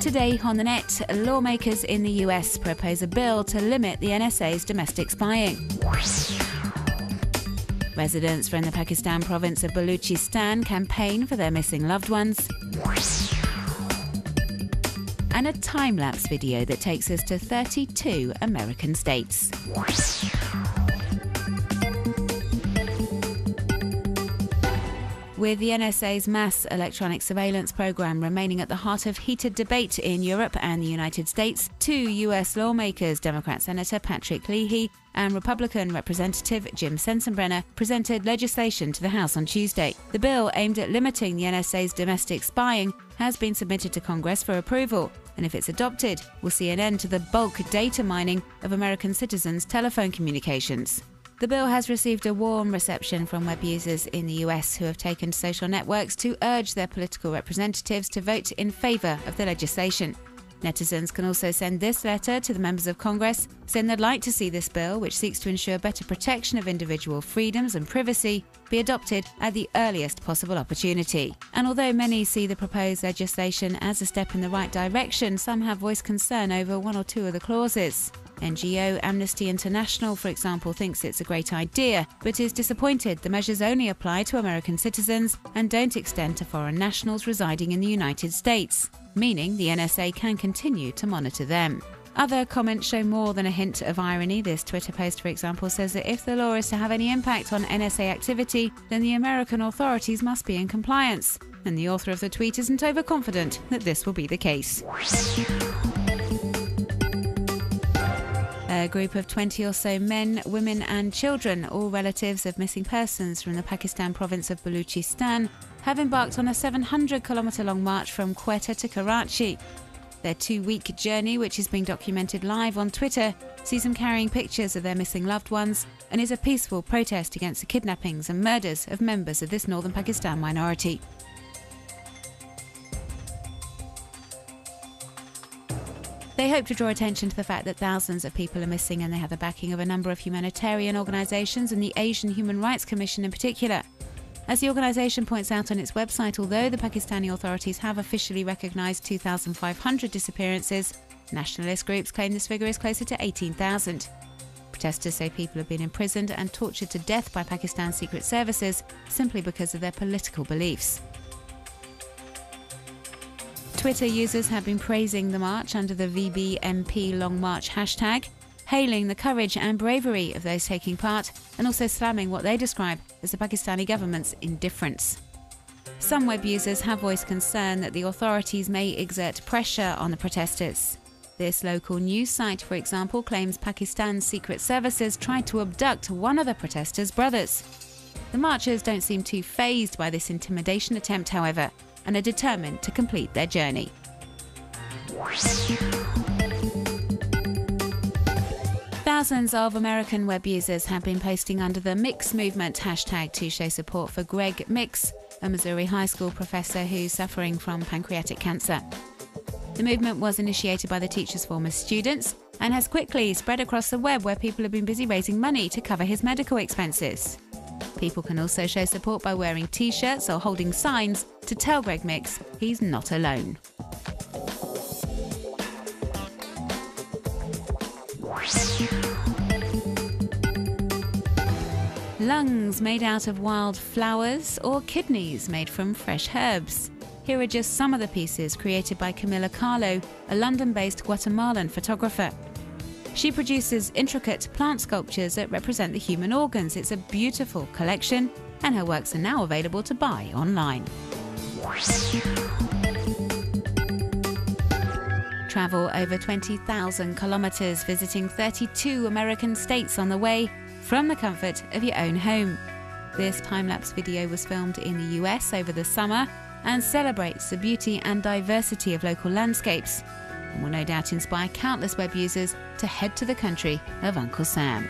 Today on the net, lawmakers in the US propose a bill to limit the NSA's domestic spying. Residents from the Pakistan province of Baluchistan campaign for their missing loved ones. And a time-lapse video that takes us to 32 American states. With the NSA's mass electronic surveillance program remaining at the heart of heated debate in Europe and the United States, two US lawmakers, Democrat Senator Patrick Leahy and Republican Representative Jim Sensenbrenner, presented legislation to the House on Tuesday. The bill, aimed at limiting the NSA's domestic spying, has been submitted to Congress for approval, and if it's adopted, will see an end to the bulk data mining of American citizens' telephone communications. The bill has received a warm reception from web users in the US who have taken to social networks to urge their political representatives to vote in favour of the legislation. Netizens can also send this letter to the members of Congress, saying they'd like to see this bill, which seeks to ensure better protection of individual freedoms and privacy, be adopted at the earliest possible opportunity. And although many see the proposed legislation as a step in the right direction, some have voiced concern over one or two of the clauses. NGO Amnesty International, for example, thinks it's a great idea, but is disappointed the measures only apply to American citizens and don't extend to foreign nationals residing in the United States, meaning the NSA can continue to monitor them. Other comments show more than a hint of irony. This Twitter post, for example, says that if the law is to have any impact on NSA activity, then the American authorities must be in compliance. And the author of the tweet isn't overconfident that this will be the case. A group of 20 or so men, women and children, all relatives of missing persons from the Pakistan province of Baluchistan, have embarked on a 700-kilometre-long march from Quetta to Karachi. Their 2-week journey, which is being documented live on Twitter, sees them carrying pictures of their missing loved ones and is a peaceful protest against the kidnappings and murders of members of this northern Pakistan minority. They hope to draw attention to the fact that thousands of people are missing, and they have the backing of a number of humanitarian organisations and the Asian Human Rights Commission in particular. As the organisation points out on its website, although the Pakistani authorities have officially recognised 2,500 disappearances, nationalist groups claim this figure is closer to 18,000. Protesters say people have been imprisoned and tortured to death by Pakistan's secret services simply because of their political beliefs. Twitter users have been praising the march under the VBMP Long March hashtag, hailing the courage and bravery of those taking part, and also slamming what they describe as the Pakistani government's indifference. Some web users have voiced concern that the authorities may exert pressure on the protesters. This local news site, for example, claims Pakistan's secret services tried to abduct one of the protesters' brothers. The marchers don't seem too fazed by this intimidation attempt, however, and are determined to complete their journey. Thousands of American web users have been posting under the Mix Movement hashtag to show support for Greg Mix, a Missouri high school professor who's suffering from pancreatic cancer. The movement was initiated by the teacher's former students and has quickly spread across the web, where people have been busy raising money to cover his medical expenses. People can also show support by wearing t-shirts or holding signs to tell Greg Mix he's not alone. Lungs made out of wild flowers or kidneys made from fresh herbs. Here are just some of the pieces created by Camila Carlo, a London-based Guatemalan photographer. She produces intricate plant sculptures that represent the human organs. It's a beautiful collection, and her works are now available to buy online. Travel over 20,000 kilometres, visiting 32 American states on the way from the comfort of your own home. This time-lapse video was filmed in the US over the summer and celebrates the beauty and diversity of local landscapes, and will no doubt inspire countless web users to head to the country of Uncle Sam.